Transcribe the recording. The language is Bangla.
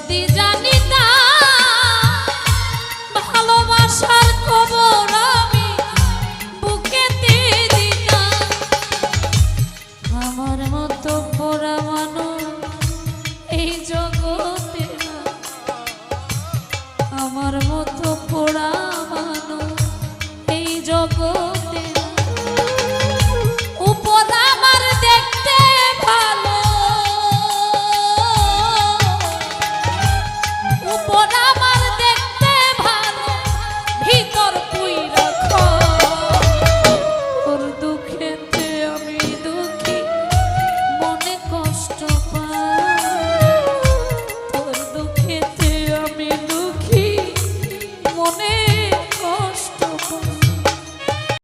যদি জানিতাম ভালোবাসার খবর আমি বুকেতে দিতাম। আমার মতো পোড়া মানুষ এই জগতে না, আমার মতো পোড়া মানুষ এই জগতে